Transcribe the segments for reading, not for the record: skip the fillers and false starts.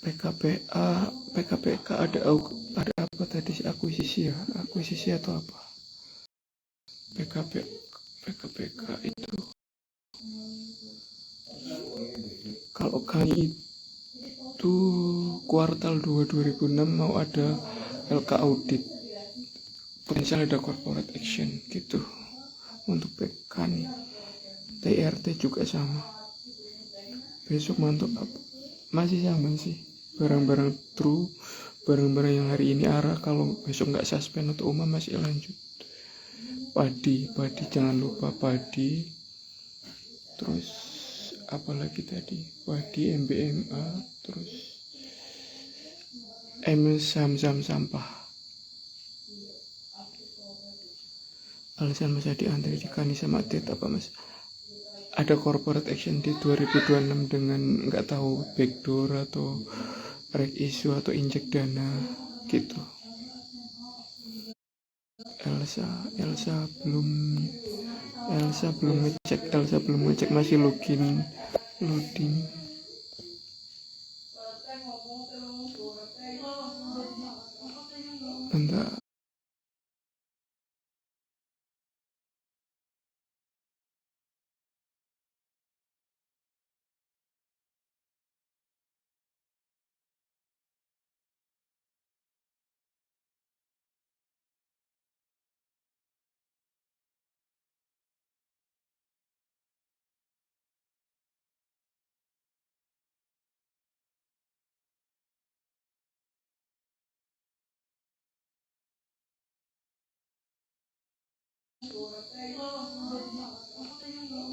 PKPA, PKPK ada apa tadi sih, akuisisi ya? Akuisisi atau apa? PKPK itu kalau kami itu kuartal 2 2006 mau ada LK audit, potensial ada corporate action gitu untuk PK nih. TRT juga sama. Besok mantap apa? Masih sama sih, barang-barang true, barang-barang yang hari ini arah, kalau besok nggak suspend atau umum masih lanjut. Padi jangan lupa padi. Terus apalagi tadi, padi, MBMA, terus saham sampah. Alasan masa diantri di Kani sama Tet apa mas? Ada corporate action di 2026 dengan nggak tahu backdoor atau reg issue atau injek dana gitu. Elsa belum ngecek, masih loading.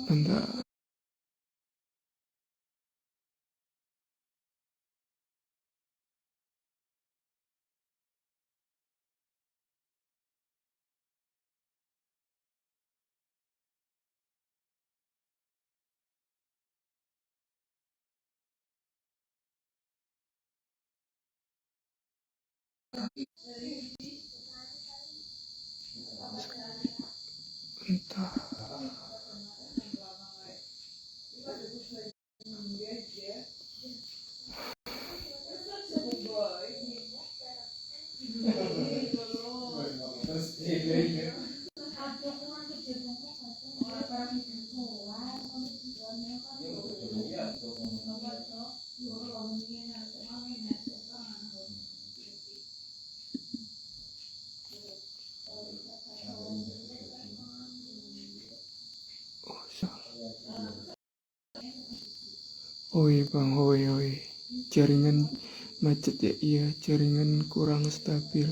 Bentar. Oi bang, oi. Jaringan macet ya, iya, jaringan kurang stabil.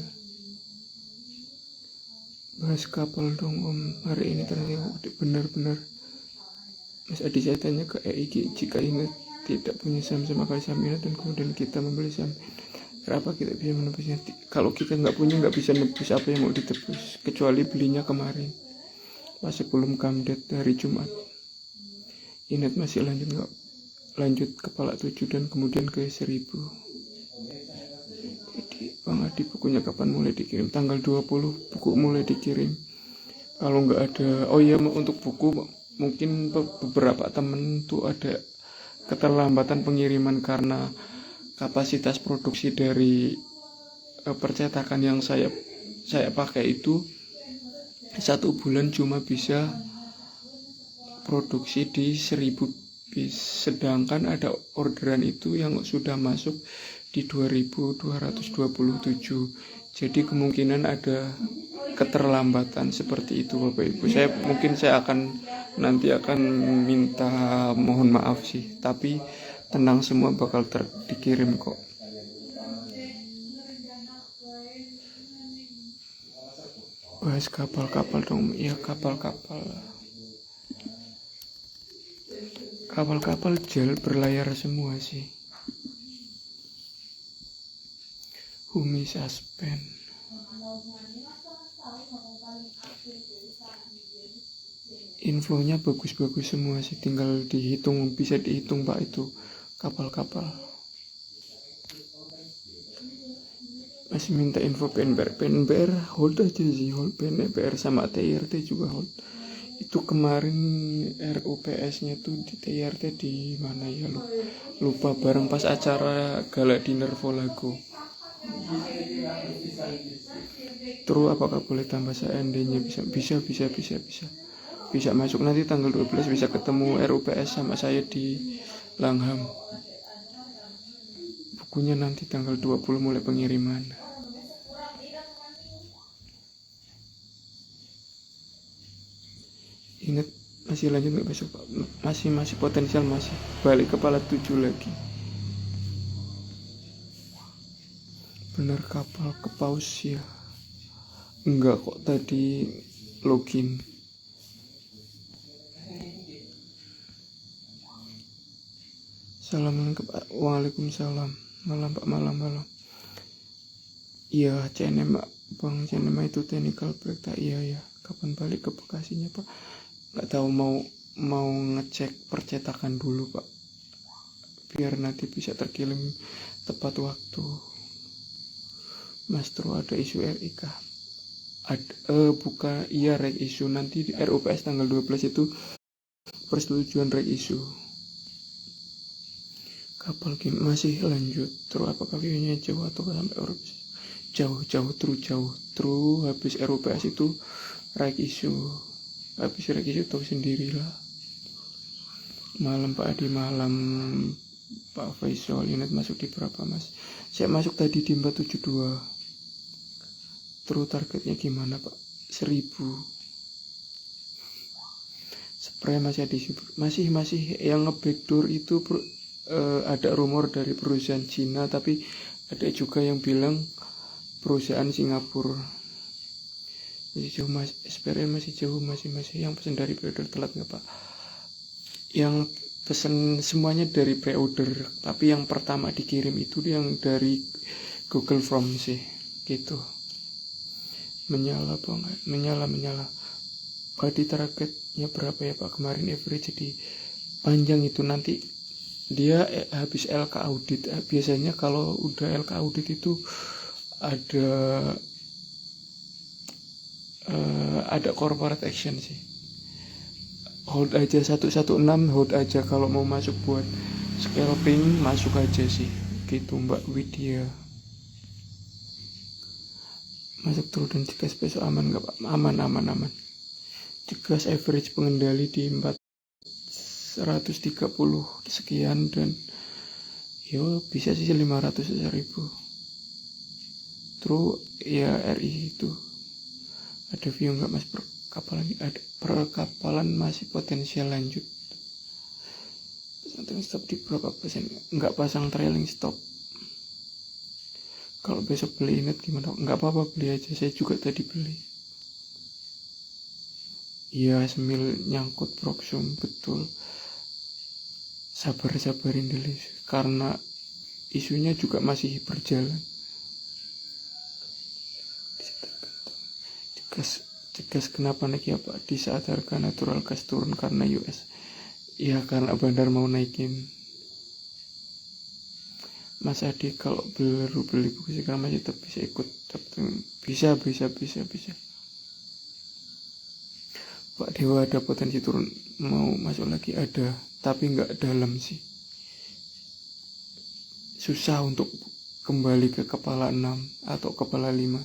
Bahas kapal dong om, hari ini ternyata benar-benar. Mas Adi, saya tanya ke EIG, jika Ingat tidak punya saham sama kali saham Ingat dan kemudian kita membeli saham, kenapa kita bisa menebusnya? Kalau kita nggak punya, nggak bisa nebus apa yang mau ditebus, kecuali belinya kemarin pas sebelum kamdet hari Jumat. Ingat masih lanjut kepala 7 dan kemudian ke 1000. Jadi Bang Adi, bukunya kapan mulai dikirim? Tanggal 20 buku mulai dikirim. Kalau nggak ada, oh iya, untuk buku mungkin beberapa temen tuh ada keterlambatan pengiriman karena kapasitas produksi dari percetakan yang saya pakai itu 1 bulan cuma bisa produksi di 1000 piece, sedangkan ada orderan itu yang sudah masuk di 2227. Jadi kemungkinan ada keterlambatan seperti itu Bapak Ibu. Saya akan minta mohon maaf sih, tapi tenang, semua bakal dikirim kok. Bahas kapal dong. Iya, kapal gel berlayar semua sih. Humi suspend. Infonya bagus-bagus semua sih, tinggal bisa dihitung Pak itu kapal-kapal. Masih minta info PNBR hold aja sih, hold PNBR sama TIRT juga hold. Itu kemarin RUPS-nya tuh di TRT di mana ya, lupa, bareng pas acara gala dinner Volago. Terus apakah boleh tambah seandainya bisa masuk nanti tanggal 12, bisa ketemu RUPS sama saya di Langham. Bukunya nanti tanggal 20 mulai pengiriman. Ingat, masih lanjut nggak besok Pak? Masih potensial, masih balik kepala 7 lagi. Bener kapal ke paus ya? Enggak kok, tadi login. Assalamualaikum Pak. Waalaikumsalam. Malam Pak, malam. Iya, CNM Bang, CNM itu technical break tak? Iya. Kapan balik ke Bekasinya Pak? Nggak tahu, mau ngecek percetakan dulu Pak, biar nanti bisa terkirim tepat waktu. Mas Tro, ada isu RIK? Buka, iya, rek isu nanti di RUPS tanggal 12 itu persetujuan rek isu. Kapal game masih lanjut. Terus apakah view-nya jauh atau sampai RUPS? Jauh. Terus habis RUPS itu rek isu. Habis rek isu tahu sendirilah. Malam Pak Adi, malam Pak Faisal. Unit masuk di berapa Mas? Saya masuk tadi di 472. Terus targetnya gimana Pak? 1000. Spray masih ada, masih yang nge-backdoor itu ada rumor dari perusahaan Cina, tapi ada juga yang bilang perusahaan Singapura. Masih jauh Mas, SPRN masih jauh, masih yang pesan dari pre-order telat nggak Pak? Yang pesan semuanya dari pre-order, tapi yang pertama dikirim itu yang dari Google Form sih, gitu. Menyala. Body targetnya berapa ya Pak? Kemarin average jadi panjang itu, nanti dia habis LK audit. Biasanya kalau udah LK audit itu ada corporate action sih. Hold aja 116, hold aja kalau mau masuk buat scalping, masuk aja sih, gitu Mbak Widya. Masuk terus dan cegas besok aman nggak Pak? Aman. Cegas average pengendali di 430 sekian, dan bisa sih 500 1000. Terus ya RI itu ada view nggak Mas? Perkapalan masih potensial lanjut. Pasang stop di berapa persen? Nggak pasang trailing stop. Kalau besok beli ingat gimana? Nggak apa-apa, beli aja. Saya juga tadi beli. Iya, semil nyangkut proxum, betul. Sabarin dulu, karena isunya juga masih berjalan. Cegas kenapa naik ya Pak? Di saat harga natural gas turun karena US. Ya karena bandar mau naikin. Mas Adi, kalau beli buku sekarang masih tetap bisa ikut, bisa. Pak Dewa, ada potensi turun, mau masuk lagi? Ada, tapi nggak dalam sih. Susah untuk kembali ke kepala 6 atau kepala 5.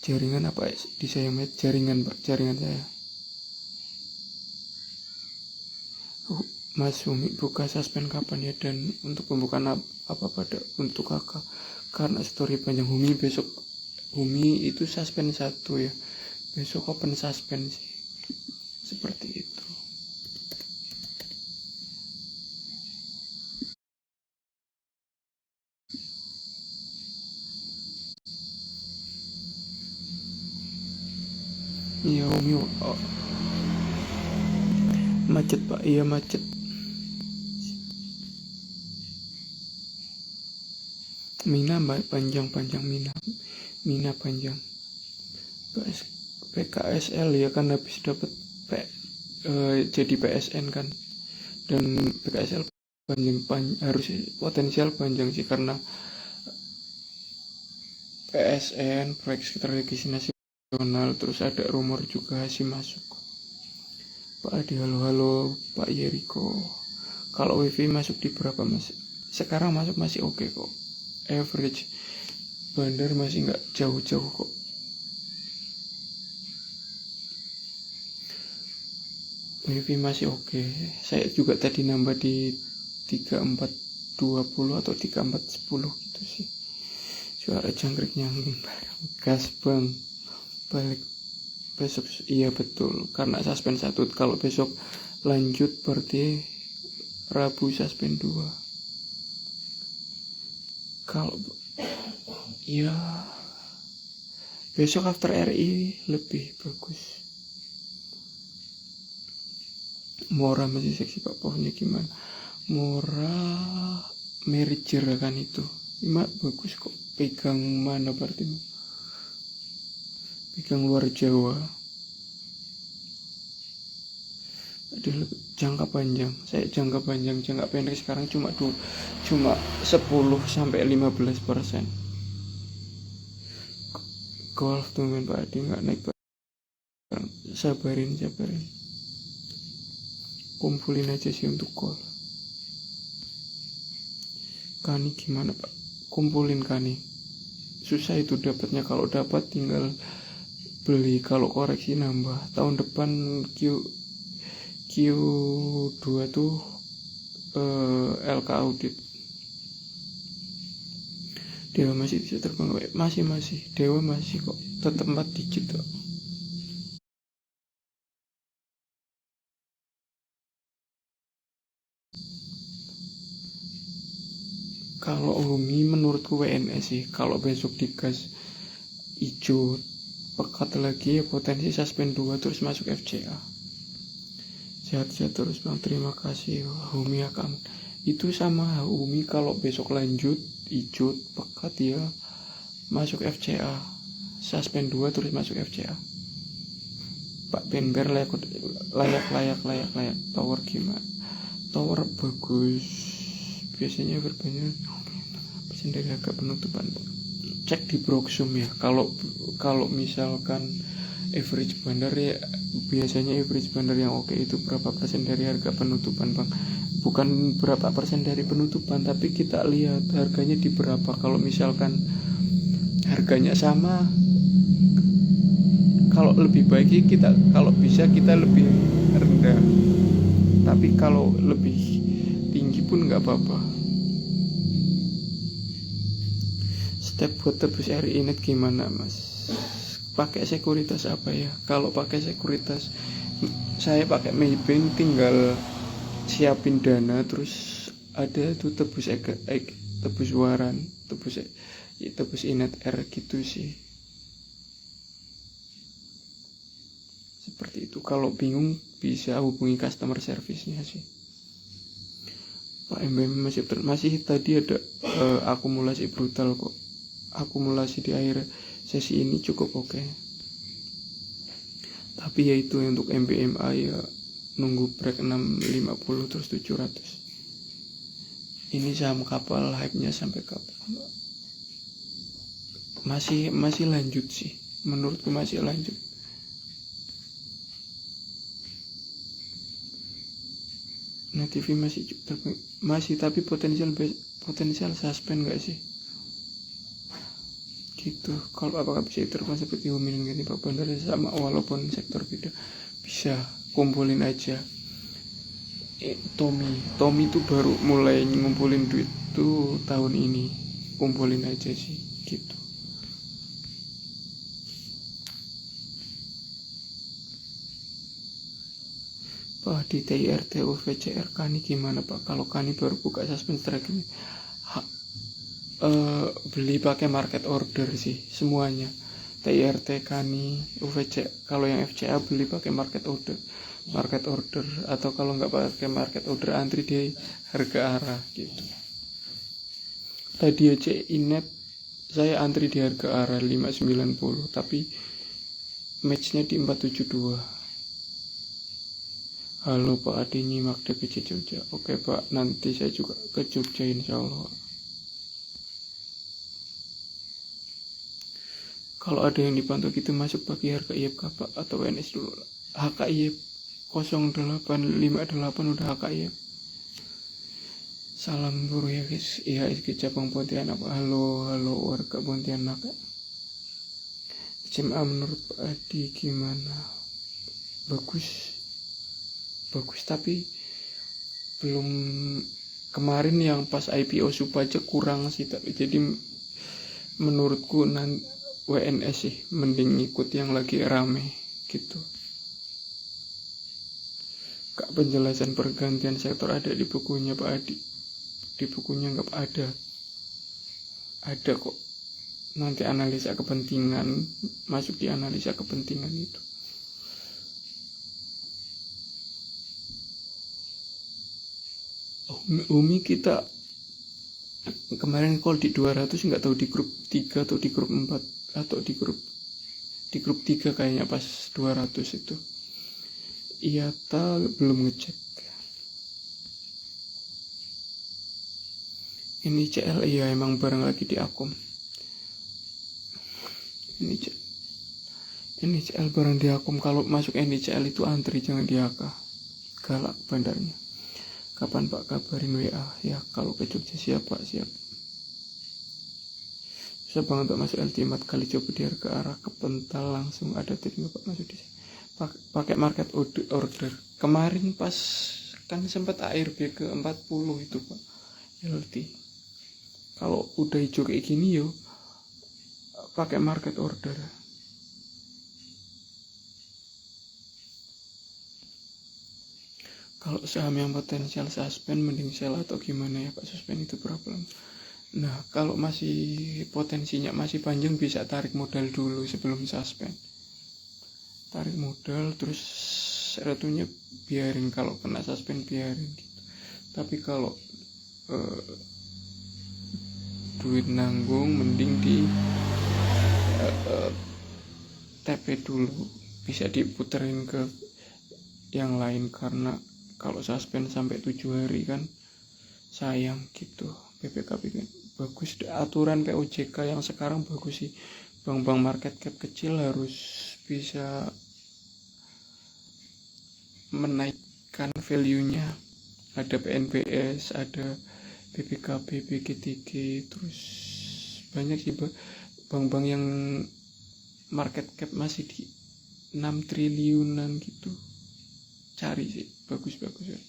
Jaringan apa di saya? Jaringan saya. Mas Humi, buka suspend kapan ya? Dan untuk pembukaan apa pada untuk kakak? Karena story panjang Humi besok. Humi itu suspend 1 ya. Besok open suspend sih. Seperti itu. Iya Humi. Macet Pak, iya macet. Mina panjang Mina panjang. PKSL ya kan habis dapat jadi PSN kan, dan PKSL harus potensial panjang sih, karena PSN proyek sekitar legislasi terus ada rumor juga Hasim masuk. Pak Adi, halo Pak Yeriko, kalau wifi masuk di berapa mas? Sekarang masuk masih oke kok, average bandar masih nggak jauh-jauh kok. Wifi masih oke. Saya juga tadi nambah di 3420 atau 3410 gitu sih. Suara jangkrik nyambung bareng. Gas bang, balik besok. Iya betul, karena suspend 1. Kalau besok lanjut berarti Rabu suspend 2. Kalau ya besok after RI lebih bagus. Mora masih seksi Pak, pohonnya gimana? Mora merger kan itu. Bagus kok. Pegang mana berarti? Pegang luar Jawa. Ada jangka panjang. Saya jangka panjang, jangka pendek sekarang cuma 10 sampai 15%. Golf tumben Pak Adi nggak naik. Sabarin. Kumpulin aja sih untuk call. Kani gimana Pak? Kumpulin Kani. Susah itu dapatnya, kalau dapat tinggal beli, kalau koreksi nambah. Tahun depan Q2 tuh LK audit. Dewa masih bisa terbang, masih Dewa masih kok, tetap 4 digit kok. Kalau Umi menurutku WNS sih. Kalau besok digas hijau pekat lagi ya potensi suspend 2 terus masuk FCA. Sehat-sehat terus bang, terima kasih Umi akan. Itu sama Umi, kalau besok lanjut hijau pekat ya masuk FCA. Suspend 2 terus masuk FCA. Pak Benber layak. Tower gimana? Tower bagus. Biasanya berbanyak dari harga penutupan. Cek di Broksum ya. Kalau misalkan average bandar ya, biasanya average bandar yang oke itu berapa persen dari harga penutupan bang. Bukan berapa persen dari penutupan, tapi kita lihat harganya di berapa. Kalau misalkan harganya sama, kalau lebih baik kalau bisa kita lebih rendah. Tapi kalau lebih tinggi pun nggak apa-apa. Step buat tebus RI Net gimana mas? Pakai sekuritas apa ya? Kalau pakai sekuritas, saya pakai Maybank, tinggal siapin dana, terus ada tuh tebus tebus waran, tebus Inet R gitu sih. Seperti itu. Kalau bingung bisa hubungi customer service-nya sih. Pak MBM masih tadi ada akumulasi brutal kok. Akumulasi di akhir sesi ini cukup oke. Tapi ya itu untuk MBMA ya nunggu break 650 terus 700. Ini saham kapal hype-nya sampai kapan? Masih lanjut sih. Menurutku masih lanjut. Nah TV masih tapi potensial suspend gak sih? Gitu. Kalau apakah bisa terbang seperti Humilin ganti Pak Bandar sama walaupun sektor beda? Bisa, kumpulin aja. Tommy tuh baru mulai ngumpulin duit tuh tahun ini. Kumpulin aja sih gitu. Pak di TIRT UVCR Kani gimana Pak? Kalau Kani baru buka suspend strike ini beli pakai market order sih semuanya. TIRT, Kani, UVC. Kalau yang FCA beli pakai market order, atau kalau nggak pakai market order antri di harga arah gitu. Tadi aja Inet saya antri di harga arah 590 tapi matchnya di 472. Halo Pak Adi, nyimak DPC Jogja. Oke Pak, nanti saya juga ke Jogja insya Allah. Kalau ada yang dipantau gitu masuk pakai harga IEP Pak atau WNS dulu. HKIEP 0858 udah HKIEP. Salam buru ya guys. IHSG Cabang Pontianak. Halo warga Pontianak. SMA menurut Pak Adi gimana? Bagus tapi belum. Kemarin yang pas IPO Supaja kurang sih, jadi menurutku WNS sih mending ikut yang lagi rame gitu. Kak, penjelasan pergantian sektor ada di bukunya Pak Adi? Di bukunya nggak ada kok. Nanti analisa kepentingan, masuk di analisa kepentingan itu. Umi kita kemarin call di 200, nggak tahu di grup 3 atau di grup 4 atau di grup 3 kayaknya pas 200 itu. Iyata belum ngecek. Ini CL iya emang bareng lagi di akum. Ini CL bareng di akum. Kalau masuk NDCL itu antri, jangan di AK. Galak bandarnya. Kapan Pak kabarin WA? Ya kalau ke Jogja siap Pak, siap. Susah banget Pak masuk Ultimate, kali coba di harga arah Kepental langsung ada tip nggak Pak masuk di sini? Pakai market order. Kemarin pas kan sempat ARB ke 40 itu Pak LT. Kalau udah hijau kayak gini yo pakai market order. Kalau saham yang potensial suspend mending sell atau gimana ya Pak? Suspend itu problem. Nah, kalau masih potensinya masih panjang bisa tarik modal dulu sebelum suspend. Tarik modal terus retunya biarin, kalau kena suspend biarin gitu. Tapi kalau duit nanggung mending di TP dulu, bisa diputerin ke yang lain, karena kalau suspend sampai 7 hari kan sayang gitu. BPKB kan bagus, aturan POJK yang sekarang bagus sih. Bank-bank market cap kecil harus bisa menaikkan value-nya. Ada PNBS, ada BPKB, BGTG, terus banyak sih bank-bank yang market cap masih di 6 triliunan gitu. Cari sih, bagus-bagus ya.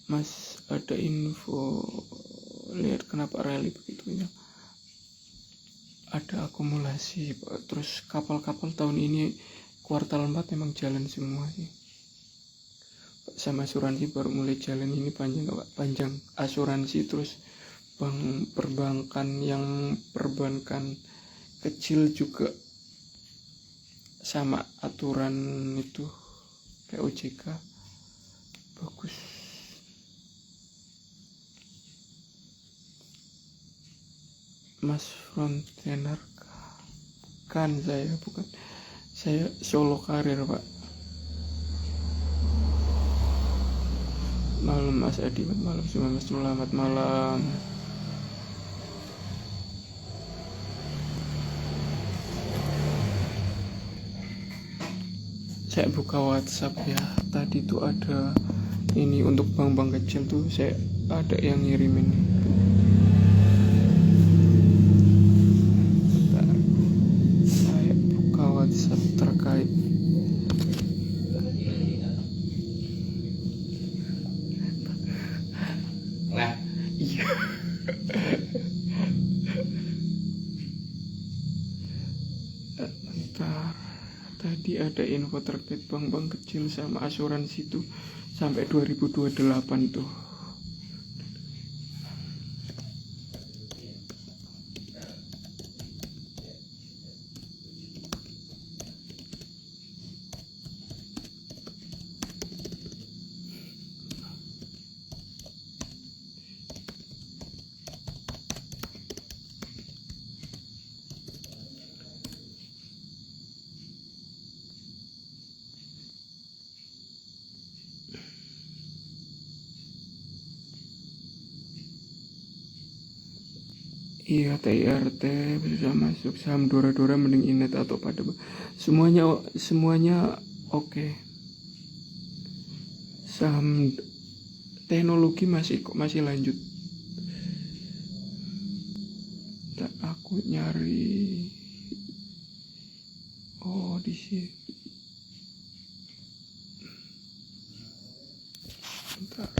Mas, ada info lihat kenapa rally begitunya? Ada akumulasi, terus kapal-kapal tahun ini kuartal 4 memang jalan semua sih. Sama asuransi baru mulai jalan ini panjang Pak, panjang asuransi, terus perbankan yang perbankan kecil juga sama aturan itu POJK bagus. Mas frontener kan saya bukan, saya solo karir Pak. Malam Mas Adi, malam semua Mas, selamat malam. Saya buka WhatsApp ya, tadi tuh ada ini untuk bank-bank kecil tuh, saya ada yang ngirimin. Bentar, saya buka WhatsApp terkait. Nah, iya. Bentar, tadi ada info terkait bank-bank kecil sama asuransi itu sampai 2028 tuh. Iya, TIRT bisa masuk, saham Dora-Dora mending Inet atau pada semuanya oke. Saham teknologi masih lanjut. Dan aku nyari di sini. Bentar.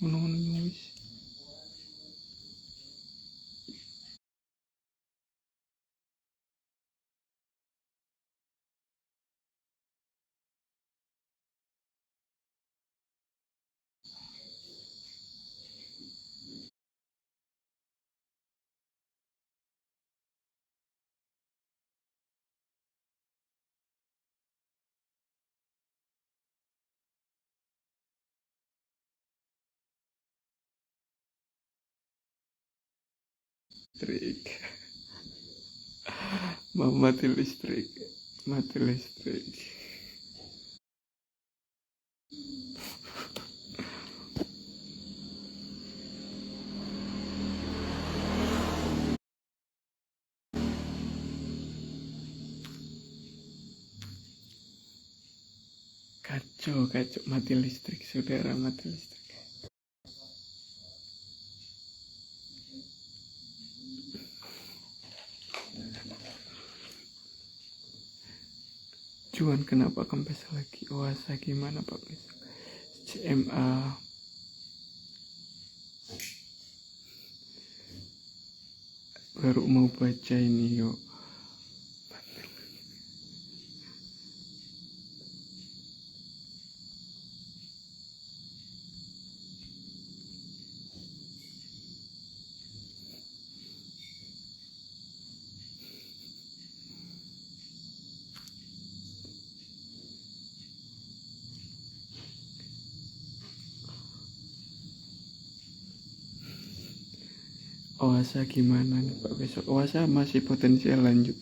Ngono-ngono wis. Listrik. Mau mati listrik. Kacau mati listrik, saudara, mati listrik. Cuan kenapa kempes lagi? Oasa gimana Pak besok? CMA baru mau baca ini yuk. Oasa gimana nih Pak besok? Oasa masih potensial lanjut.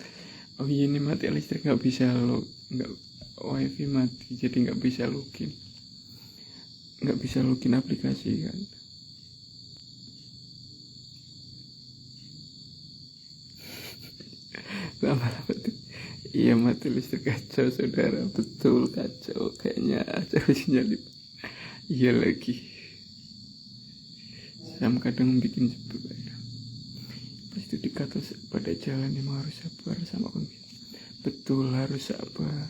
Oh iya, ini mati listrik, nggak bisa nggak, wifi mati jadi nggak bisa login aplikasi kan. Lama betul. Iya, mati listrik, kacau saudara, betul kacau, kayaknya harus nyalip. Iya lagi, Sam kadang bikin sebel. Pas itu dikata pada jalan emang harus sabar sama konflik. Betul, harus sabar.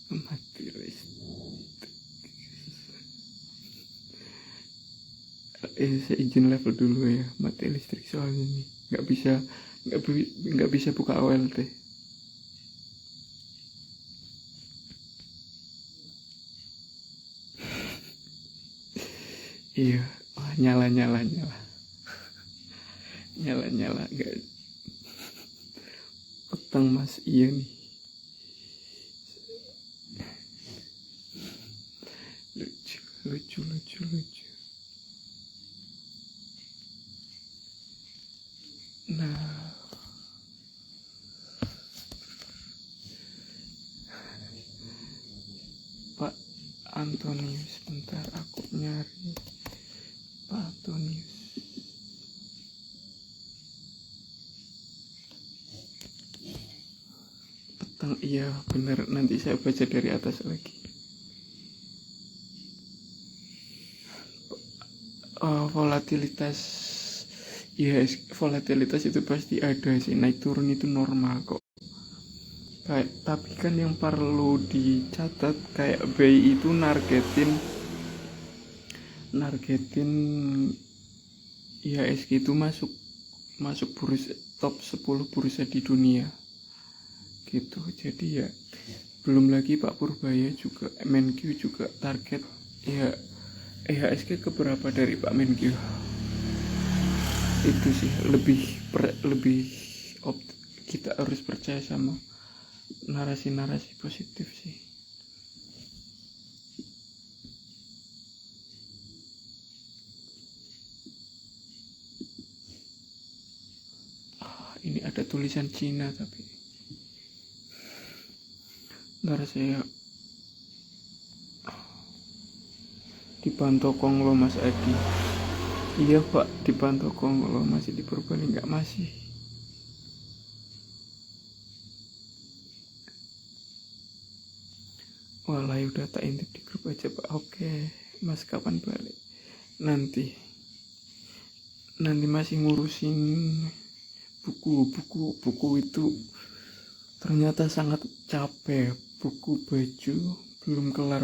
Mati listrik. Saya izin level dulu ya, mati listrik soalnya nih. Nggak bisa buka OLT. Iya, nyala nggak petang mas, iya nih. Lucu. Nah, Pak Antonius, bentar aku nyari Pak Antonius. Petang, iya bener, nanti saya baca dari atas lagi. Volatilitas, ya volatilitas itu pasti ada sih, naik turun itu normal kok. Tapi kan yang perlu dicatat, kayak BI itu nargetin IHSG itu masuk bursa top 10 bursa di dunia gitu. Jadi ya belum lagi Pak Purbaya juga, Menkyu juga target ya IHSG keberapa dari Pak Menkyu. Itu sih lebih kita harus percaya sama narasi-narasi positif sih. tulisan Cina, tapi ntar saya dipantau Konglo Mas Adi. Iya Pak, dipantau Konglo, masih di Purbalingga masih. Walah, udah tak intip di grup aja Pak. Oke Mas, kapan balik? Nanti masih ngurusin buku itu ternyata sangat capek. Buku baju belum kelar,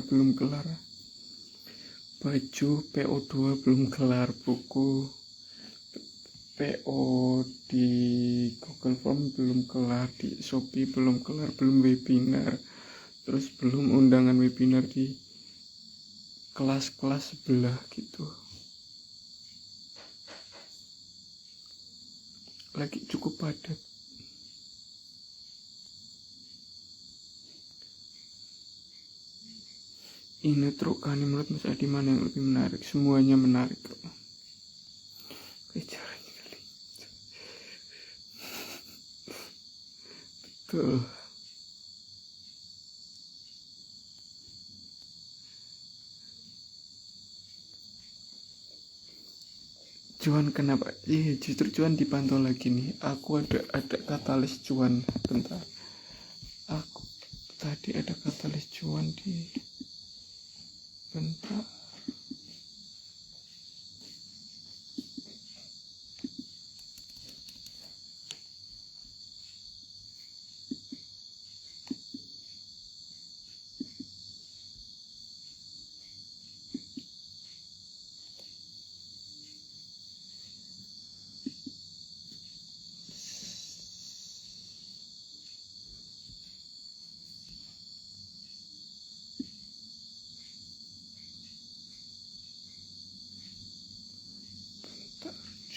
baju PO2 belum kelar, buku PO di Google Form belum kelar, di Shopee belum kelar, belum webinar, terus belum undangan webinar di kelas-kelas sebelah gitu. Lagi cukup padat. Ini truk kan, menurut Mas Adi mana yang lebih menarik? Semuanya menarik kok. Caranya kali. Betul. Cuan kenapa? Iya, justru cuan dipantau lagi nih. Aku ada katalis cuan. Bentar. Aku tadi ada katalis cuan di. Bentar.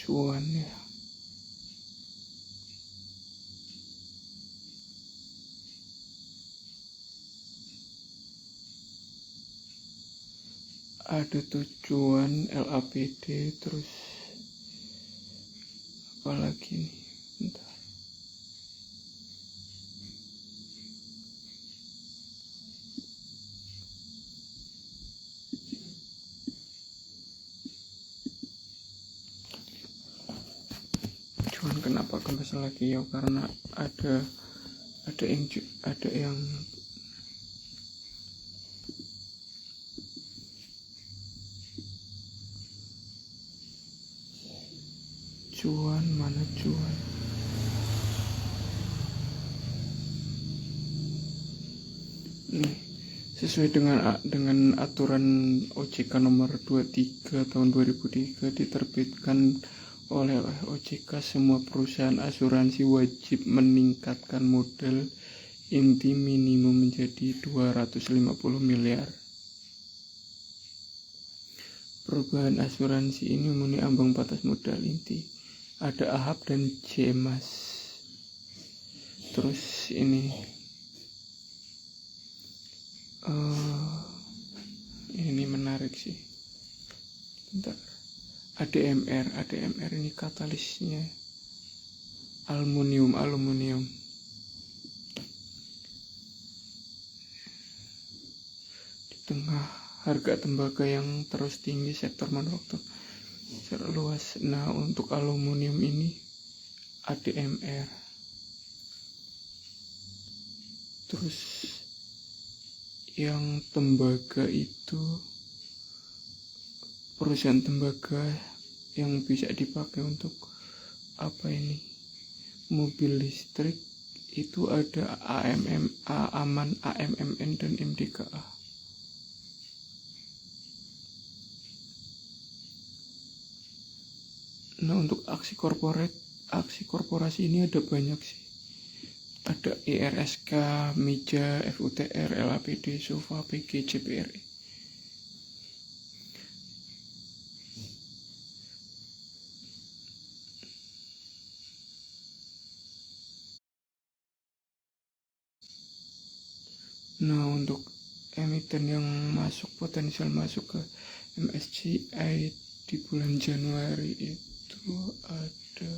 Cuan ya. Ada tujuan LAPD, terus apalagi nih, bentar. Cuan kenapa kembali lagi ya, karena ada yang cuan, mana cuan? Nih, sesuai dengan aturan OJK nomor 23 tahun 2003 diterbitkan oleh OJK, semua perusahaan asuransi wajib meningkatkan modal inti minimum menjadi 250 miliar. Perubahan asuransi ini memenuhi ambang batas modal inti. Ada AHAP dan JEMAS. Terus ini menarik sih. Bentar. ADMR ini katalisnya aluminium. Di tengah harga tembaga yang terus tinggi, sektor manufaktur secara luas. Nah, untuk aluminium ini ADMR. Terus yang tembaga itu perusahaan tembaga yang bisa dipakai untuk mobil listrik itu ada AMN, dan MDKA. Nah, untuk aksi korporasi ini ada banyak sih. Ada IRSK, MIJA, FUTR, LAPD, SOFA, PG, JPRE. Nah, untuk emiten yang potensial masuk ke MSCI di bulan Januari itu ada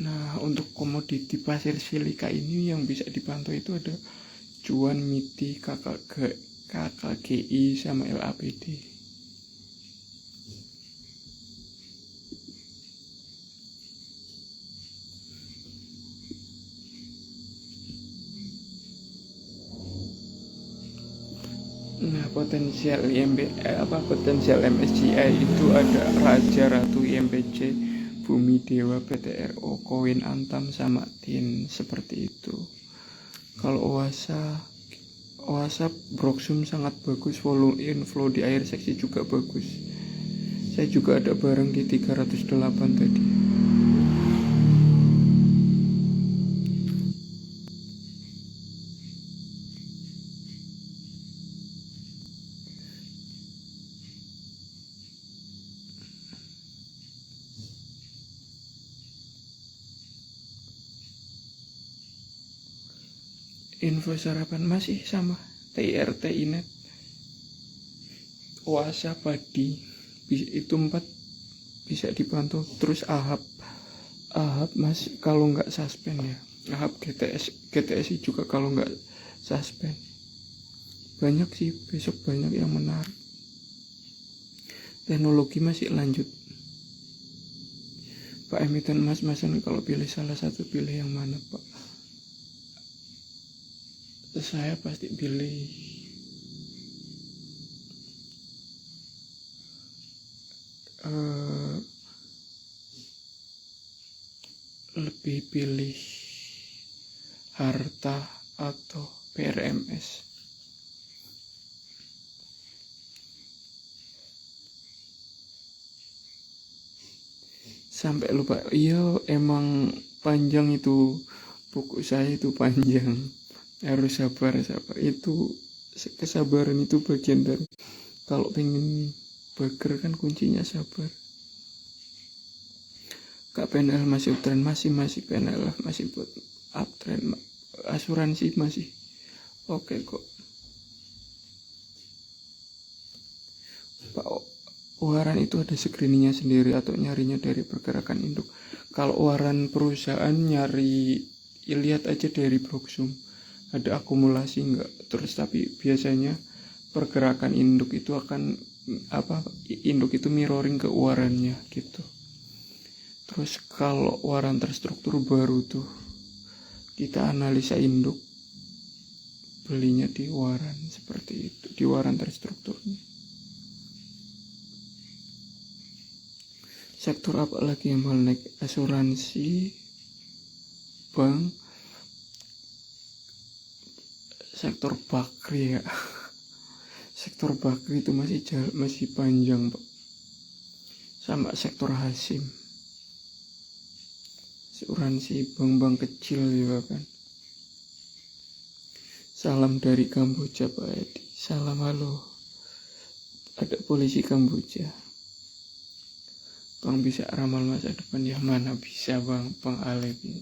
Nah, untuk komoditi pasir silika ini yang bisa dipantau itu ada cuan, MIDI, KKGI sama LAPD. Nah, potensial MSCI itu ada Raja Ratu IMPC, Bumi Dewa, PTRO, Koin Antam sama TIN, seperti itu. Kalau Oasa Broxum sangat bagus, volume inflow di air seksi juga bagus. Saya juga ada barang di 308 tadi. Info sarapan masih sama, TIRT Inet, Oasa Padi, itu 4 bisa dipantau. Terus Ahab masih kalau nggak suspend ya. Ahab GTSI juga kalau nggak suspend. Banyak sih, besok banyak yang menarik. Teknologi masih lanjut. Pak emiten mas-masan, kalau pilih salah satu pilih yang mana Pak? Saya pasti pilih lebih pilih harta atau PRMS. Sampai lupa, iya emang panjang itu buku saya, itu panjang. Harus sabar, itu kesabaran itu bagian dari, kalau pengen burger kan kuncinya sabar. Kak PNL masih uptrend, masih PNL masih buat uptrend, asuransi masih oke kok. Pak, waran itu ada screeningnya sendiri atau nyarinya dari pergerakan induk? Kalau waran perusahaan nyari, lihat aja dari Broxum ada akumulasi enggak. Terus tapi biasanya pergerakan induk itu akan induk itu mirroring ke warannya gitu. Terus kalau waran terstruktur baru tuh kita analisa induk, belinya di waran seperti itu, di waran terstrukturnya. Sektor apa lagi yang mau naik? Asuransi, bank, sektor bakri ya. Sektor bakri itu masih panjang Pak. Sama sektor Hasim. Asuransi, bank-bank kecil juga kan. Salam dari Kamboja Pak Edi. Salam, halo. Ada polisi Kamboja. Bang bisa ramal masa depan? Ya mana bisa Bang Alep ini.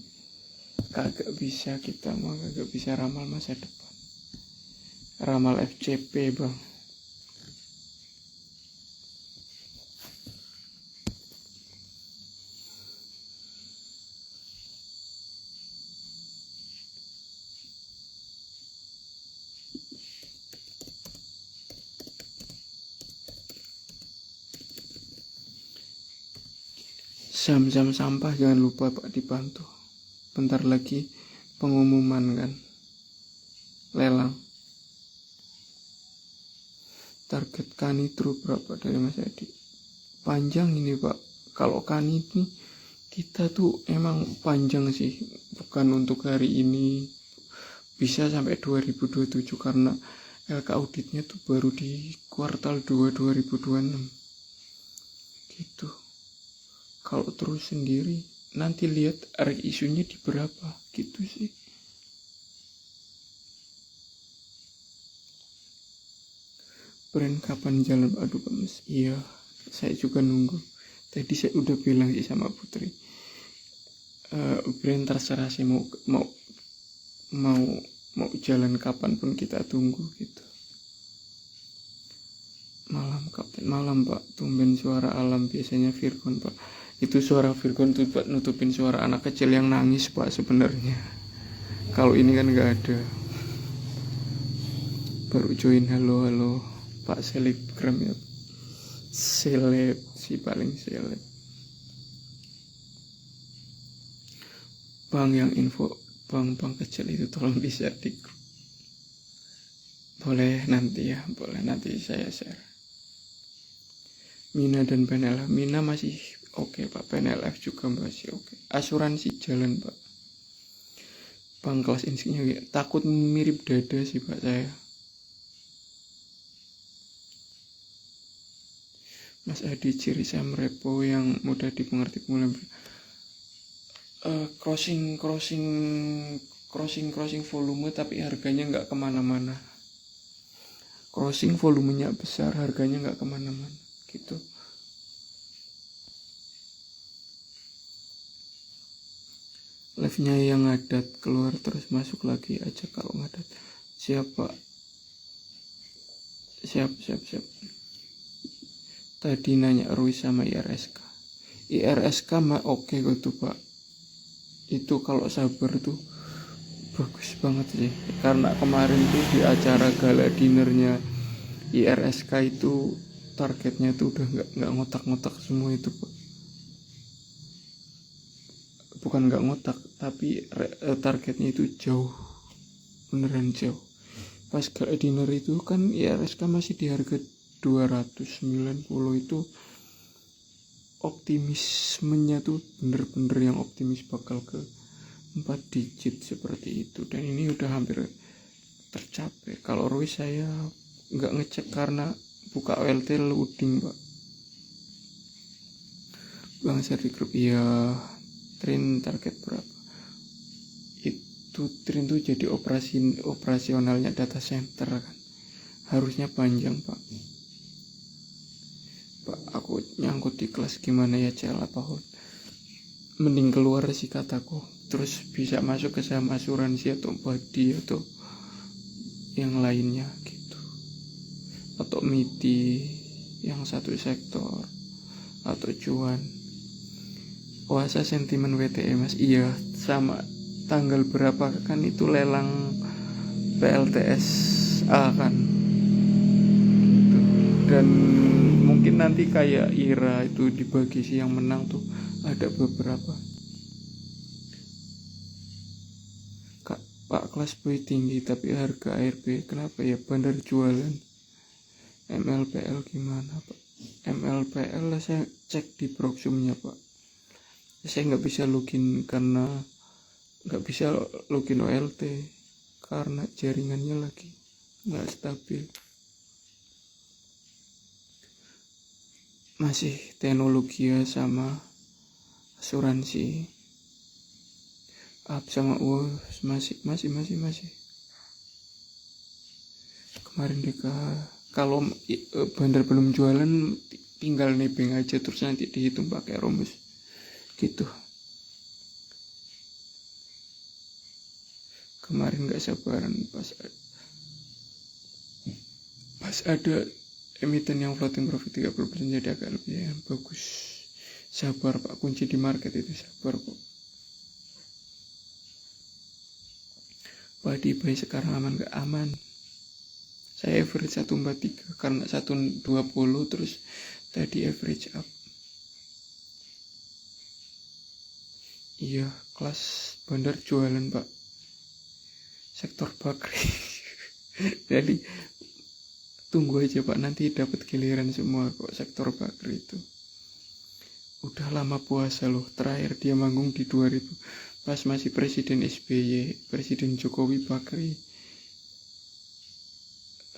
Kagak bisa, kita mah kagak bisa ramal masa depan. Ramal FCP Bang. Saham-saham sampah jangan lupa Pak dipantau. Bentar lagi pengumuman kan, lelang. Target Kanitro berapa dari Mas Edi? Panjang ini Pak. Kalau Kani ini kita tuh emang panjang sih, bukan untuk hari ini, bisa sampai 2027 karena LK auditnya tuh baru di kuartal 2 2026 gitu. Kalau terus sendiri nanti lihat isunya di berapa gitu sih. Brand kapan jalan? Aduh Mas, iya saya juga nunggu. Tadi saya udah bilang sih sama Putri, brand terserah sih, mau jalan kapan pun kita tunggu gitu. Malam Kapten, malam Pak, tumben suara alam, biasanya Virgon Pak. Itu suara Virgon tuh buat nutupin suara anak kecil yang nangis Pak sebenarnya. Kalau ini kan nggak ada. Baru join, halo Pak selebgram ya. Seleb si paling seleb. Bang yang info bang kecil itu tolong di share di grup. Boleh nanti ya, boleh nanti saya share. Mina dan PNLF, Mina masih oke Pak, PNLF juga masih oke. Asuransi jalan Pak. Bang kelas insinya takut mirip dada sih Pak saya. Mas Adi ciri Sam repo yang mudah dimengerti pemula. Crossing volume tapi harganya nggak kemana-mana. Crossing volumenya besar, harganya nggak kemana-mana gitu. Live-nya yang ngadat keluar terus masuk lagi aja kalau ngadat. Siap. Tadi nanya Ruiz sama IRSK. IRSK mah oke gitu Pak. Itu kalau sabar tuh bagus banget sih. Karena kemarin tuh di acara gala dinernya IRSK itu targetnya tuh udah nggak ngotak-ngotak semua itu Pak. Bukan nggak ngotak, tapi targetnya itu jauh, beneran jauh. Pas gala dinner itu kan IRSK masih di harga 290 itu optimismenya tuh bener-bener yang optimis bakal ke 4 digit seperti itu, dan ini udah hampir tercapai. Kalau Ruiz saya nggak ngecek karena buka OLT loading Pak. Bang share di grup ya. Trin target berapa? Itu Trin tuh jadi operasionalnya data center kan, harusnya panjang Pak. Pak aku nyangkut di kelas gimana ya CL apa hold? Mending keluar sih kataku, terus bisa masuk ke saham asuransi atau body atau yang lainnya gitu, atau MIDI yang satu sektor atau cuan. Puasa sentimen WTE Mas, iya sama. Tanggal berapa kan itu lelang PLTSA kan gitu. Dan mungkin nanti kayak IRA itu dibagi sih, yang menang tuh ada beberapa. Pak kelas boy tinggi tapi harga ARB kenapa ya? Bandar jualan. MLPL gimana Pak? MLPL saya cek di proxumnya Pak. Saya nggak bisa login karena nggak bisa login OLT karena jaringannya lagi nggak stabil. Masih teknologi ya sama asuransi. Up sama masih. Kemarin kalau bandar belum jualan tinggal nebeng aja terus nanti dihitung pakai rumus gitu. Kemarin nggak sabaran pas ada emiten yang floating profit 30% jadi agak lebih ya, bagus. Sabar Pak, kunci di market itu sabar kok. Padi bayi sekarang aman gak aman? Saya average 143 karena 120 terus tadi average up. Iya, kelas bandar jualan Pak, sektor bakri. Jadi tunggu aja Pak, nanti dapat giliran semua kok sektor bakri itu. Udah lama puasa loh, terakhir dia manggung di 2000 pas masih Presiden SBY, Presiden Jokowi bakri.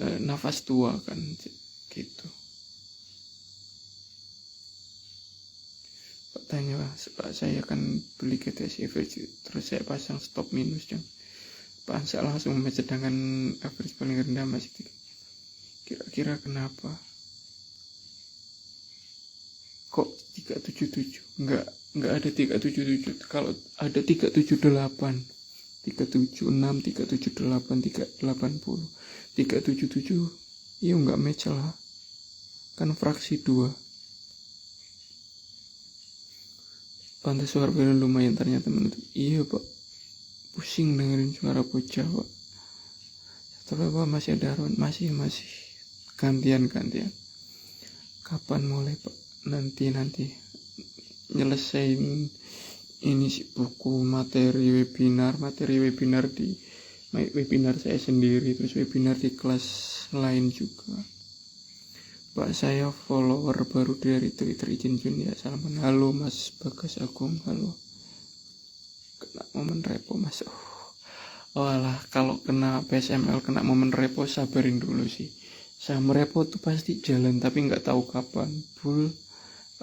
Nafas tua kan gitu. Tanya Pak, saya akan beli GTS average terus saya pasang stop minus yang Pak saya langsung sedangkan average paling rendah masih 3. Kira-kira kenapa kok 377? Enggak ada 377. Kalau ada 378, 376, 378, 380, 377 ya enggak match lah kan fraksi 2. Pantai Suhartono lumayan ternyata menutup. Iya pak, pusing dengerin suara bocah pak. Tapi apa masih ada Arwan? Masih gantian. Kapan mulai pak? Nanti nyelesain ini sih buku materi webinar di webinar saya sendiri, terus webinar di kelas lain juga. Pak, saya follower baru dari Twitter, izin ya, salaman. Halo Mas Bagas Agung, halo. Kena momen repo Mas. Walah, kalau kena PSML, kena momen repo, sabarin dulu sih. Sama repo tuh pasti jalan, tapi nggak tahu kapan. Full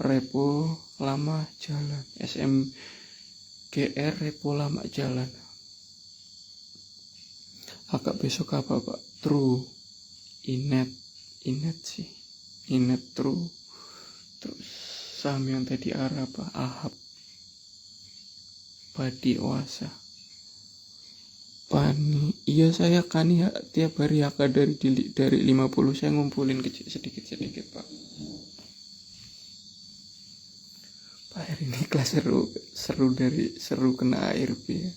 repo lama jalan. SMGR repo lama jalan. Agak besok apa pak? True. Inet sih. Inet true. Terus saham yang tadi apa? Ahab. Padi Oasa. Pani, iya saya kan ya tiap hari HK dari 50 saya ngumpulin sedikit pak. Pak, hari ini kelas seru kena ARB ya.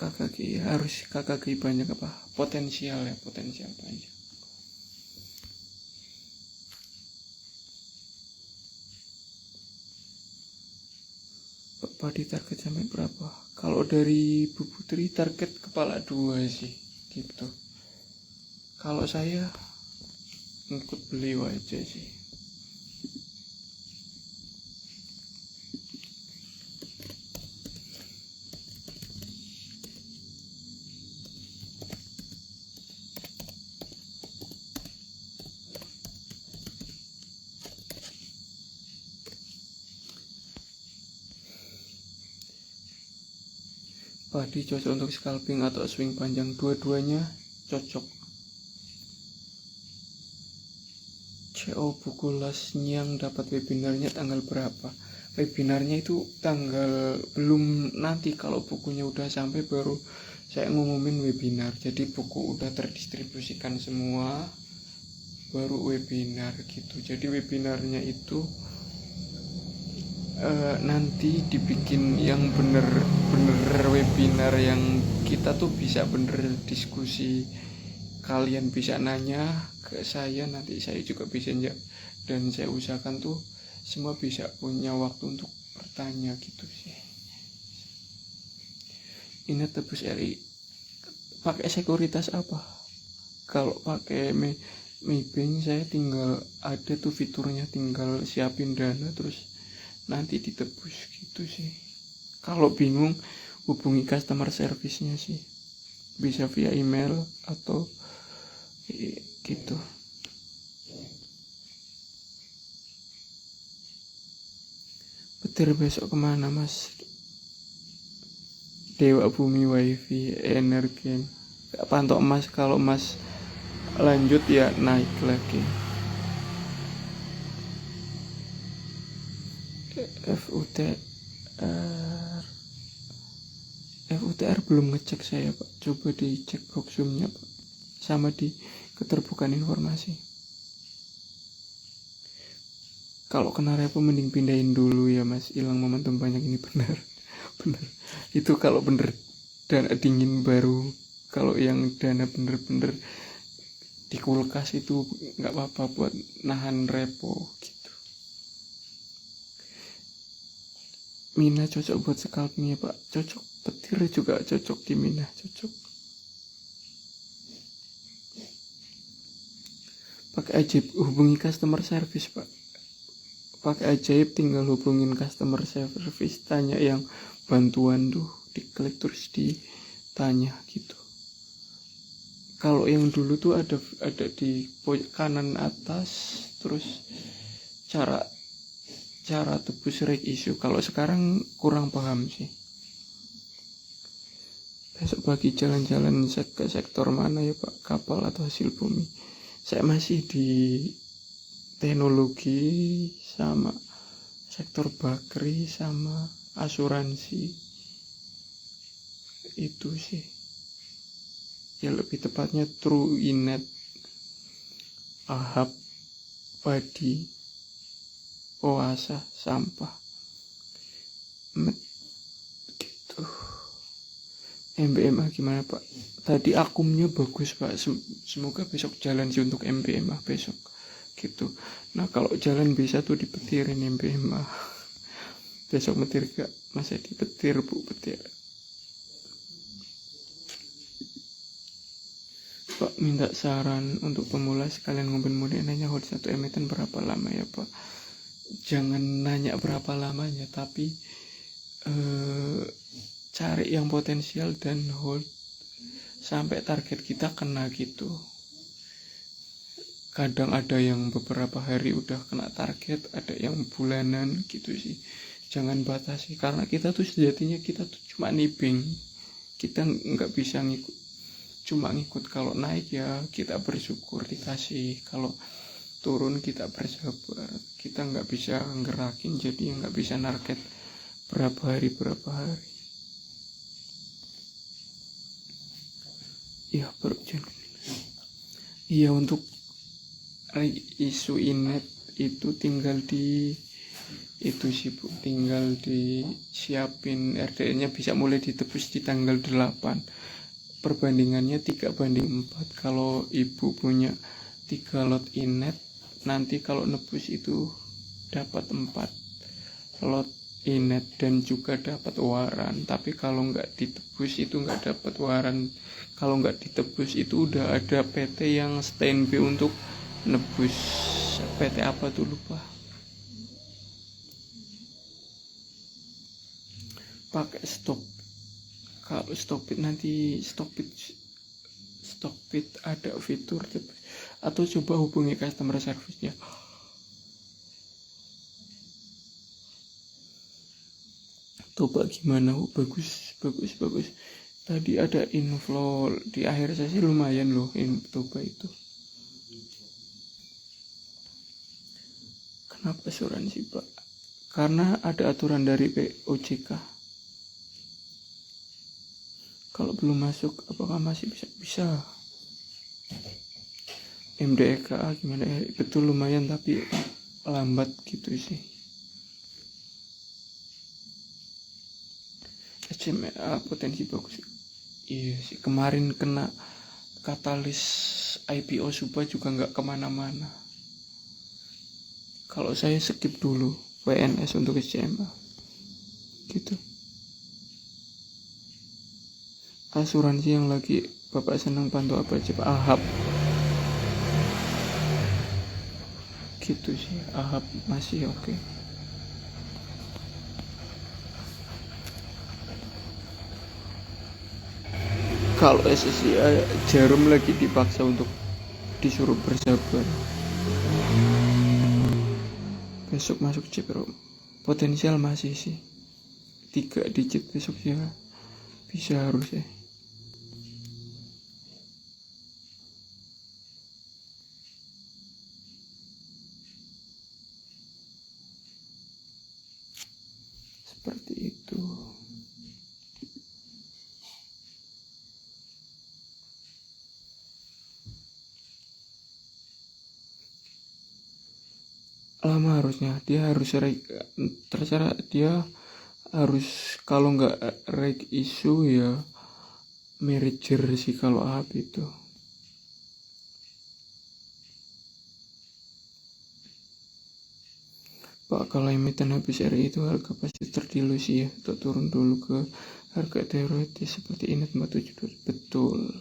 KKG banyak apa? Potensial banyak. Padi target sampai berapa? Kalau dari Bu Putri target kepala 2 sih gitu. Kalau saya ngikut beliau aja sih. Padi cocok untuk scalping atau swing panjang, dua-duanya cocok. CO buku las Nyang dapat webinarnya tanggal berapa? Webinarnya itu belum, nanti kalau bukunya udah sampai baru saya ngumumin webinar. Jadi buku udah terdistribusikan semua, baru webinar gitu. Jadi webinarnya itu nanti dibikin yang bener webinar yang kita tuh bisa bener diskusi, kalian bisa nanya ke saya, nanti saya juga bisa dan saya usahakan tuh semua bisa punya waktu untuk bertanya gitu sih. Ini tebus RI pakai sekuritas apa? Kalau pakai Maybank saya tinggal ada tuh fiturnya, tinggal siapin dana terus nanti ditebus gitu sih. Kalau bingung hubungi customer service-nya sih, bisa via email atau gitu. Petir besok kemana Mas? Dewa Bumi Wifi Energen. Pantau Mas, kalau Mas lanjut ya naik lagi. FUTR belum ngecek saya Pak. Coba dicek proxumnya Pak, sama di keterbukaan informasi. Kalau kena repo mending pindahin dulu ya Mas, hilang momentum banyak ini. Bener itu kalau bener dana dingin baru. Kalau yang dana bener di kulkas itu nggak apa-apa buat nahan repo gitu. Mina cocok buat scalpingnya Pak, cocok. Petir juga cocok di Mina, cocok. Pakai ajaib hubungi customer service Pak. Pakai ajaib tinggal hubungin customer service, tanya yang bantuan tuh, diklik terus ditanya gitu. Kalau yang dulu tuh ada di kanan atas, terus cara tebus reg issue. Kalau sekarang kurang paham sih. Besok pagi jalan-jalan ke sektor mana ya Pak? Kapal atau hasil bumi? Saya masih di teknologi sama sektor bakri sama asuransi. Itu sih. Ya lebih tepatnya True, Inet, Ahab, Padi, oasa sampah. Gitu. MBMA gimana Pak? Tadi akumnya bagus Pak. Semoga besok jalan sih untuk MBMA besok. Gitu. Nah kalau jalan bisa tuh dipetirin MBMA. Besok petir gak? Masa dipetir Bu petir. Pak minta saran untuk pemula sekalian ngumpul-ngumpul nanya hold 1 emiten berapa lama ya Pak? Jangan nanya berapa lamanya, tapi cari yang potensial dan hold sampai target kita kena gitu. Kadang ada yang beberapa hari udah kena target, ada yang bulanan gitu sih. Jangan batasi, karena kita tuh sejatinya kita tuh cuma nibing. Kita nggak bisa cuma ngikut. Kalau naik ya kita bersyukur dikasih, kalau turun kita bersabar. Kita nggak bisa ngerakin, jadi nggak bisa target berapa hari. Iya iya untuk isu inet itu tinggal di itu sih Bu, tinggal disiapin RDN-nya bisa mulai ditebus di tanggal 8. Perbandingannya 3:4. Kalau ibu punya 3 lot inet, nanti kalau nebus itu dapat 4 lot inet dan juga dapat waran. Tapi kalau nggak ditebus itu nggak dapat waran. Kalau nggak ditebus itu udah ada PT yang standby untuk nebus. PT apa tuh lupa. Pakai stok. Kalau Stockbit nanti Stockbit ada fitur atau coba hubungi customer service-nya. Coba gimana? Bagus. Tadi ada inflow di akhir sesi lumayan loh Toba itu. Kenapa asuransi Pak? Karena ada aturan dari OJK. Kalau belum masuk, apakah masih bisa? MDEKA gimana ya? Betul lumayan tapi lambat gitu sih. SMA potensi bagus. Iya sih, kemarin kena katalis IPO Suba juga nggak kemana-mana. Kalau saya skip dulu WNS untuk SMA gitu. Asuransi yang lagi Bapak senang pantau apa aja Pak? AHAP gitu sih, AHAP masih oke. Kalau SSI Jarum lagi dipaksa untuk disuruh bersabar. Besok masuk Cipro, potensial masih sih 3 digit besok ya bisa harusnya. Seperti itu. Lama harusnya, dia harus terserah dia harus, kalau nggak isu ya merger sih kalau AHAP itu. Pak, kalau emiten habis RI itu harga pasti terdilusi ya, untuk turun dulu ke harga teoretis seperti Inet 47. Betul.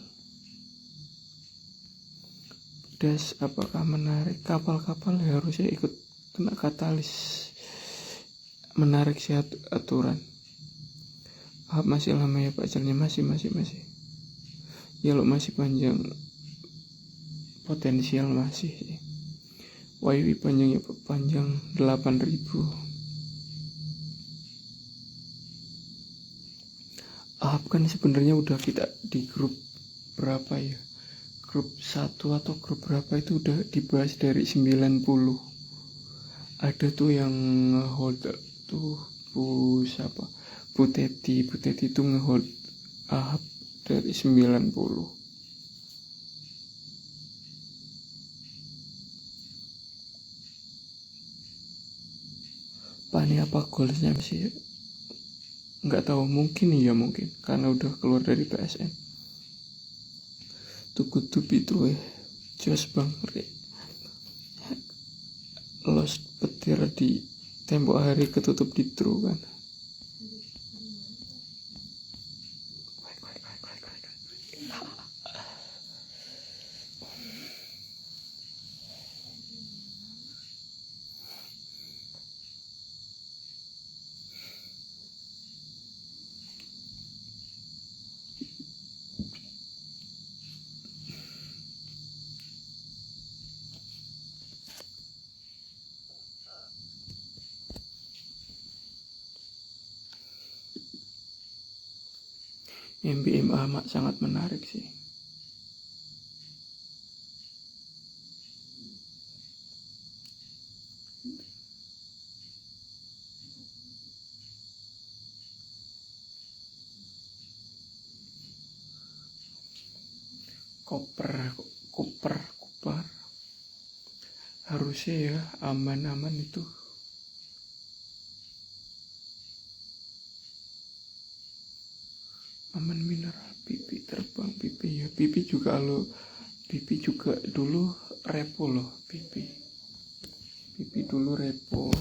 Das, apakah menarik kapal-kapal ya harusnya ikut kena katalis menarik sehat aturan. Masih lama ya Pak jalannya? Masih ya lo masih panjang, potensial masih sih. YW panjangnya panjang 8.000. Kan sebenarnya udah kita di grup berapa ya, grup 1 atau grup berapa itu udah dibahas dari 90. Ada tuh yang ngehold tuh Bu Teti itu ngehold AHAP dari 90. Pani apa goalsnya sih nggak tahu, mungkin karena udah keluar dari PSN. Tukutup itu jos bang los petir di tembok hari ketutup di true kan. MBMA sangat menarik sih. Koper harusnya ya aman itu. Aman mineral, pipi terbang, pipi ya, pipi juga dulu repo loh, pipi dulu repo,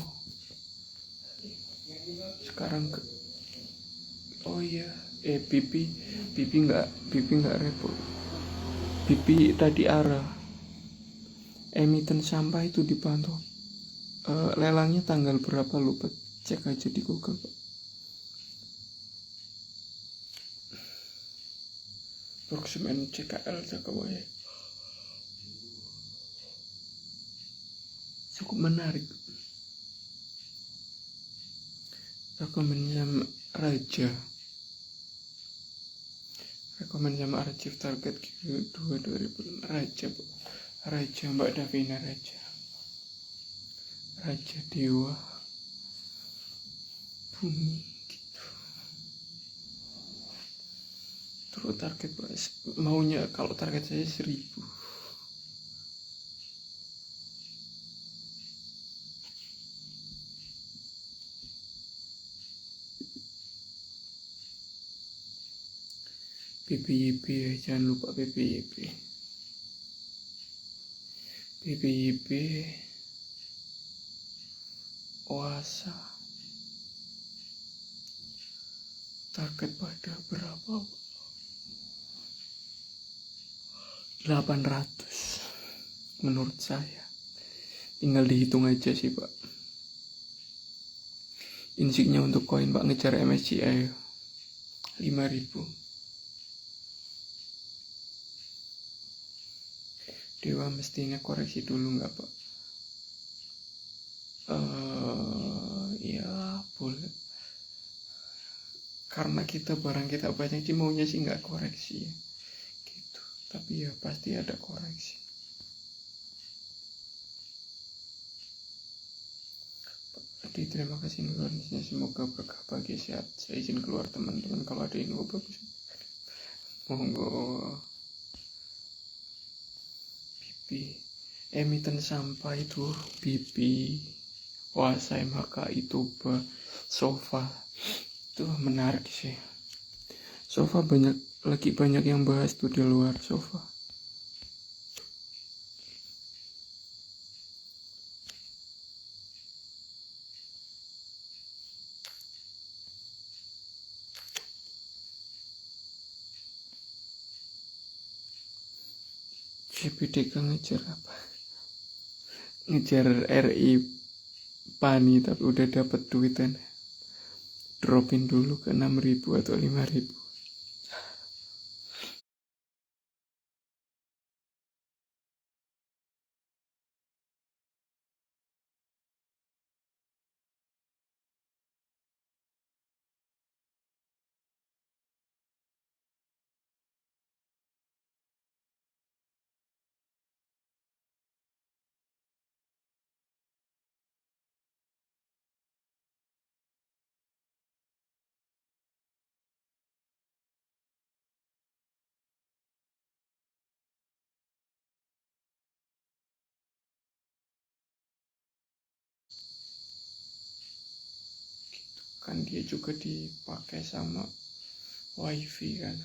sekarang oh iya, pipi nggak repo, pipi tadi arah. Emiten sampah itu dipantau, lelangnya tanggal berapa lupa, cek aja di Google Pak. Proxemen CKL Jakawaya. Cukup menarik. Rekomend sama Archive target Q2 2006 Raja Mbak Davina Raja Dewa Bumi gitu. Terus target maunya, kalau target saya 1000. PPYP ya, jangan lupa PPYP Oasa. Target pada berapa? 800 menurut saya. Tinggal dihitung aja sih Pak. Insignya untuk koin Pak ngejar MSCI 5000. Dewa mestinya koreksi dulu nggak Pak? Ya boleh. Karena barang kita banyak sih, maunya sih nggak koreksi ya. Gitu. Tapi ya pasti ada koreksi. Jadi terima kasih nulisnya, semoga berkah bagi sehat. Saya izin keluar teman-teman, kalau ada info bagus monggo. Emiten sampah itu pipi, Oasa, MHK, itu Sofa itu menarik sih. Sofa lagi banyak yang bahas tuh di luar Sofa. JPDK ngejar apa? Ngejar RI Pani, tapi udah dapat duitan. Dropin dulu ke 6.000 atau 5.000. kan dia juga dipakai sama wifi kan.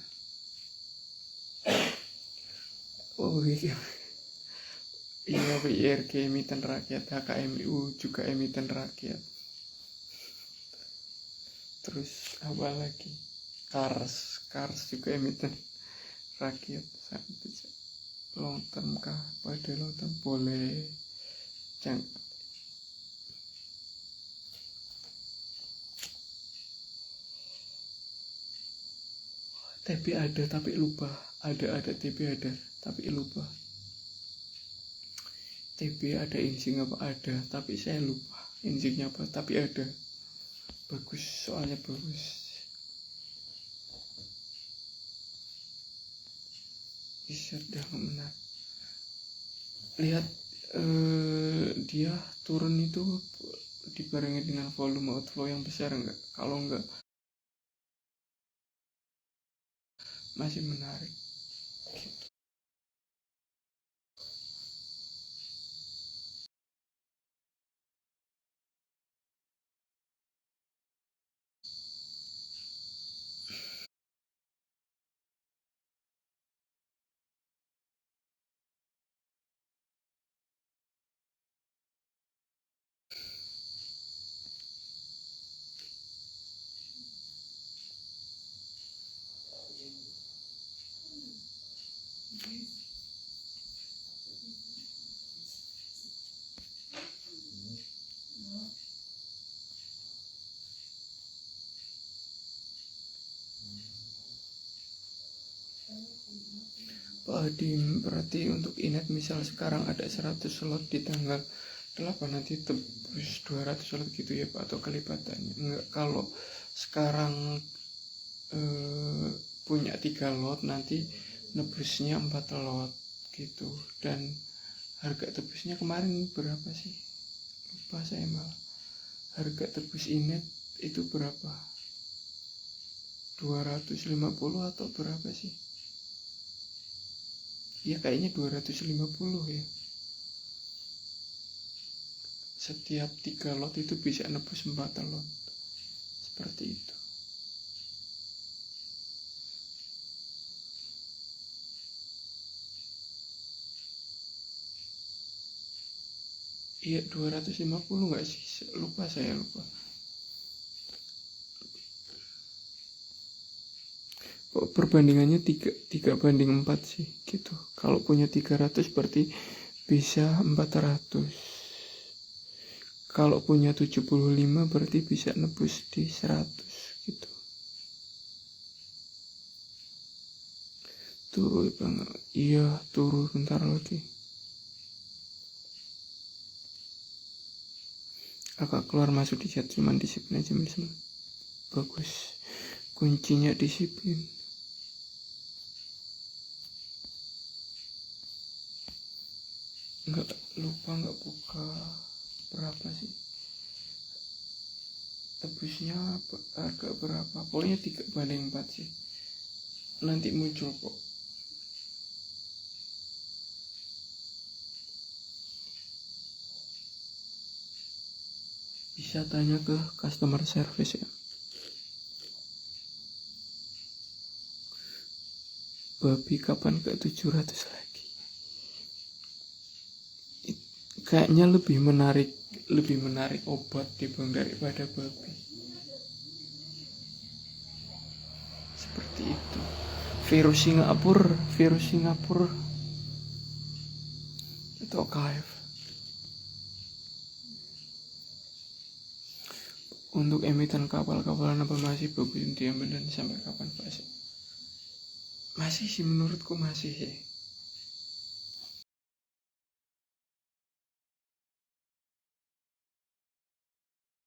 Oh iya, WIRG emiten rakyat, HKMU juga emiten rakyat. Terus apa lagi, Kars juga emiten rakyat. Long term kah? Pada long term boleh TB ada tapi lupa. Ada TB ada tapi lupa. TB ada insing apa ada, tapi saya lupa insingnya apa, tapi ada. Bagus, soalnya bagus. Bisa dah menarik. Lihat dia turun itu dibarengi dengan volume outflow yang besar enggak? Kalau enggak masih menarik. Gitu. Pak Adim, berarti untuk Inet misal sekarang ada 100 slot di tanggal 8 nanti tebus 200 slot gitu ya Pak, atau kelipatannya? Enggak, kalau sekarang punya 3 lot nanti nebusnya 4 lot gitu. Dan harga tebusnya kemarin berapa sih? Lupa saya malah. Harga tebus Inet itu berapa? 250 atau berapa sih? Ya kayaknya 250 ya. Setiap 3 lot itu bisa nebus 4 lot. Seperti itu. Iya 250 enggak sih? Lupa saya lupa. Kok perbandingannya 3 banding 4 sih gitu. Kalau punya 300 berarti bisa 400. Kalau punya 75 berarti bisa nebus di 100 gitu. Turun banget. Iya, turun bentar lagi. Agak keluar masuk di chat, cuman disiplin aja misalnya. Bagus. Kuncinya disiplin. Enggak lupa, enggak buka berapa sih tebusnya, harga berapa, pokoknya 3 banding 4 sih, nanti muncul kok. Bisa tanya ke customer service ya. Babi kapan ke 700 lagi? Kayaknya lebih menarik obat daripada babi. Seperti itu. Virus Singapura atau KF. Untuk emiten kapal-kapalan apa masih bagus diambil dan sampai kapan Pak? Masih sih, menurutku masih sih.